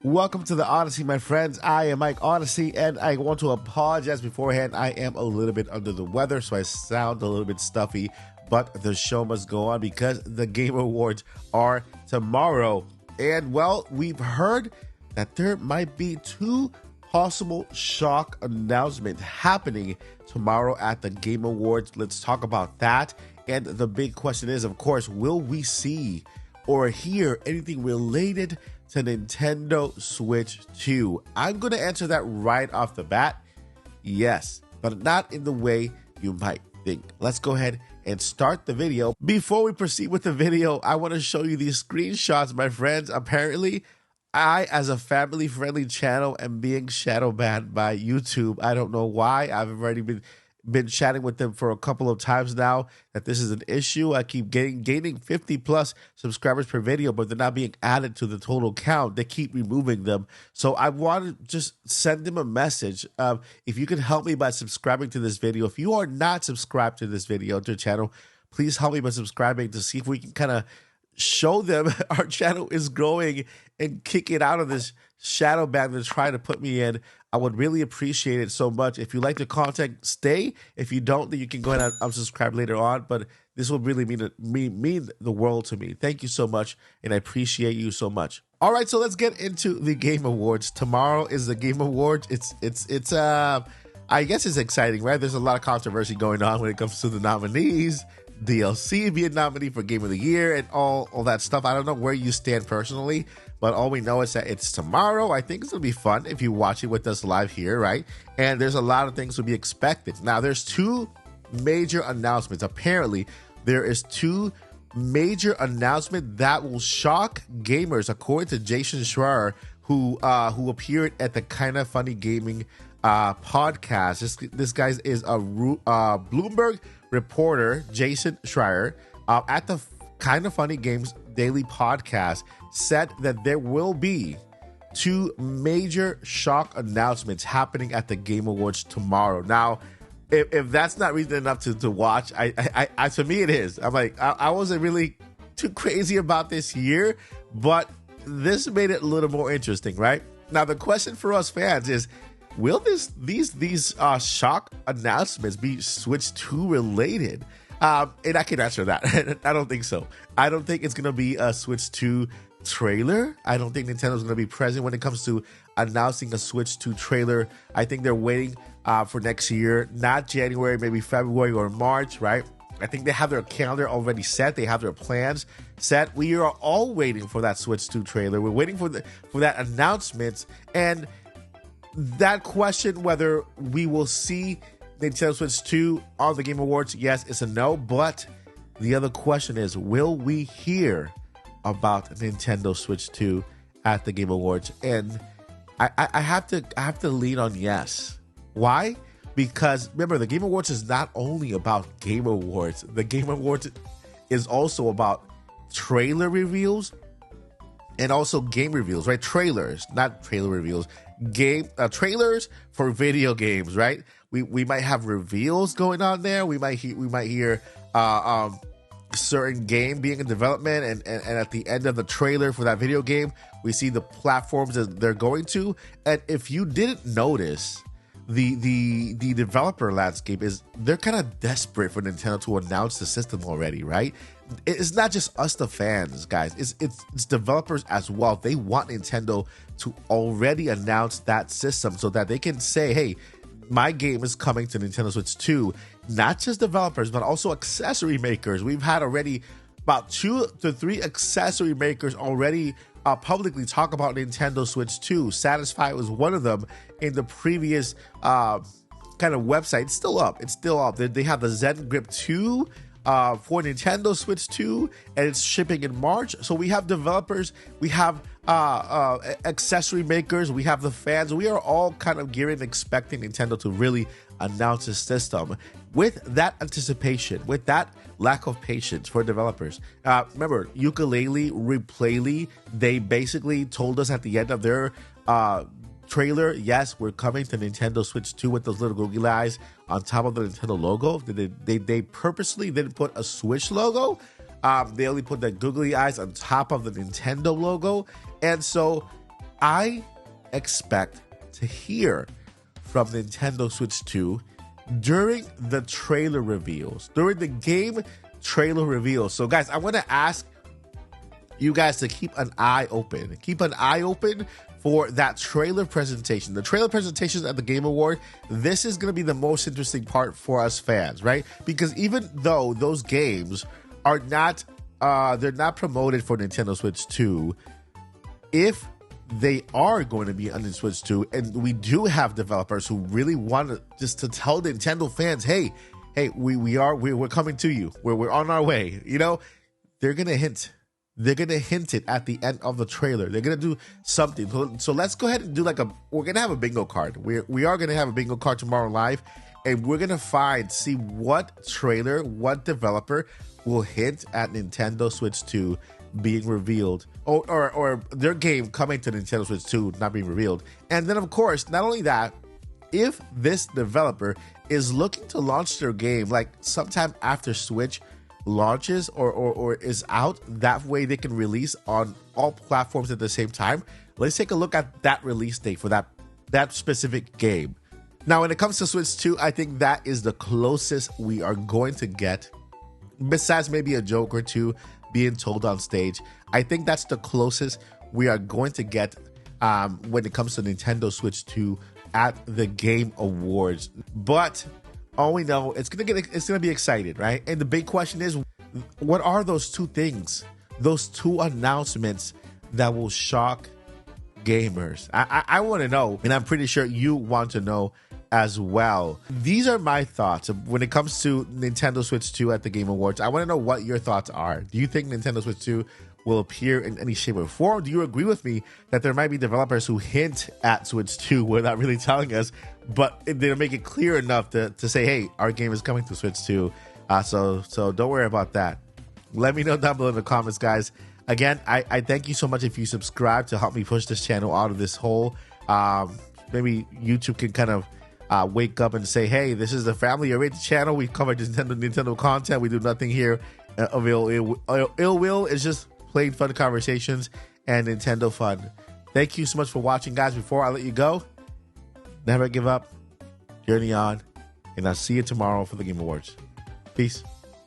Welcome to the Odyssey, my friends. I am Mike Odyssey, and I want to apologize beforehand. I am a little bit under the weather, so I sound a little bit stuffy, but the show must go on because the Game Awards are tomorrow. And, well, we've heard that there might be two possible shock announcements happening tomorrow at the Game Awards. Let's talk about that. And the big question is, of course, will we see or hear anything related to Nintendo Switch 2? I'm going to answer that right off the bat. Yes, but not in the way you might think. Let's go ahead and start the video. Before we proceed with the video, I want to show you these screenshots, my friends. Apparently, I, as a family-friendly channel, am being shadow banned by YouTube. I don't know why. I've already been chatting with them for a couple of times now that this is an issue. I keep gaining 50 plus subscribers per video, but they're not being added to the total count. They keep removing them. So I want to just send them a message. If you can help me by subscribing to this video. If you are not subscribed to this video, to the channel, please help me by subscribing to see if we can kind of show them our channel is growing and kick it out of this shadow ban they're trying to put me in. I would really appreciate it so much. If you like the content, stay. If you don't, then you can go ahead and unsubscribe later on. But this will really mean the world to me. Thank you so much, and I appreciate you so much. All right, so let's get into the Game Awards. Tomorrow is the Game Awards. It's I guess it's exciting, right? There's a lot of controversy going on when it comes to the nominees. DLC being nominated for Game of the Year and all that stuff. I don't know where you stand personally, but all we know is that it's tomorrow. I think it's going to be fun if you watch it with us live here, right? And there's a lot of things to be expected. Now, there's two major announcements. Apparently, there is two major announcements that will shock gamers, according to Jason Schreier, who appeared at the Kinda Funny Gaming podcast. This guy is a Bloomberg reporter, Jason Schreier, at the Kinda Funny Games Daily podcast, said that there will be two major shock announcements happening at the Game Awards tomorrow. Now, if that's not reason enough to watch, I to me it is. I'm like, I wasn't really too crazy about this year, but this made it a little more interesting, right? Now, the question for us fans is, will these shock announcements be Switch 2 related? And I can answer that. I don't think so. I don't think it's going to be a Switch 2 trailer. I don't think Nintendo's going to be present when it comes to announcing a Switch 2 trailer. I think they're waiting for next year, not January, maybe February or March, right? I think they have their calendar already set. They have their plans set. We are all waiting for that Switch 2 trailer. We're waiting for that announcement. And that question, whether we will see Nintendo Switch 2 on the Game Awards, yes, it's a no. But the other question is, will we hear about Nintendo Switch 2 at the Game Awards? And I have to lean on yes. Why? Because remember, the Game Awards is not only about Game Awards. The Game Awards is also about trailer reveals and also game reveals, right? Trailers, not trailer reveals. Trailers for video games, right? We might have reveals going on there. We might hear certain game being in development, and at the end of the trailer for that video game, we see the platforms that they're going to. And if you didn't notice, the developer landscape is, they're kind of desperate for Nintendo to announce the system already, right? It's not just us, the fans, guys. It's developers as well. They want Nintendo to already announce that system so that they can say, hey, my game is coming to Nintendo Switch 2. Not just developers, but also accessory makers. We've had already about 2 to 3 accessory makers already publicly talk about Nintendo Switch 2. Satisfy was one of them in the previous kind of website. It's still up. They have the Zen Grip 2 for Nintendo Switch 2, and it's shipping in March. So we have developers, we have accessory makers, we have the fans. We are all kind of gearing, expecting Nintendo to really announce a system. With that anticipation, with that lack of patience for developers. Remember, Yooka-Laylee, Replayly, they basically told us at the end of their trailer, yes, we're coming to Nintendo Switch 2 with those little googly eyes on top of the Nintendo logo. They purposely didn't put a Switch logo. They only put the googly eyes on top of the Nintendo logo. And so I expect to hear from Nintendo Switch 2 during the trailer reveals, during the game trailer reveals. So guys, I want to ask you guys to keep an eye open. Keep an eye open for that trailer presentation. The trailer presentations at the Game Award, this is going to be the most interesting part for us fans, right? Because even though those games are not, they're not promoted for Nintendo Switch 2, if they are going to be on the Switch 2, and we do have developers who really want to just to tell Nintendo fans, hey, we're coming to you. We're on our way. You know, they're gonna hint. They're gonna hint it at the end of the trailer. They're gonna do something. So let's go ahead and do we're gonna have a bingo card. We are gonna have a bingo card tomorrow live, and we're gonna see what trailer, what developer will hint at Nintendo Switch 2 being revealed, or their game coming to Nintendo Switch 2 not being revealed. And then of course, not only that, if this developer is looking to launch their game like sometime after Switch launches or is out, that way they can release on all platforms at the same time. Let's take a look at that release date for that specific game. Now, when it comes to Switch 2, I think that is the closest we are going to get, besides maybe a joke or two being told on stage. I think that's the closest we are going to get when it comes to Nintendo Switch 2 at the Game Awards. But all we know, it's gonna be exciting, right? And the big question is, what are those two things, those two announcements that will shock gamers? I want to know, and I'm pretty sure you want to know as well. These are my thoughts when it comes to Nintendo Switch 2 at the Game Awards. I want to know what your thoughts are. Do you think Nintendo Switch 2 will appear in any shape or form? Do you agree with me that there might be developers who hint at Switch 2 without really telling us, but they make it clear enough to say, hey, our game is coming to Switch 2. So don't worry about that. Let me know down below in the comments, guys. Again, I thank you so much if you subscribe to help me push this channel out of this hole. Maybe YouTube can kind of wake up and say, hey, this is the family oriented channel. We cover Nintendo content. We do nothing here of ill will. It's just plain fun conversations and Nintendo fun. Thank you so much for watching, guys. Before I let you go, never give up, journey on, and I'll see you tomorrow for the Game Awards. Peace.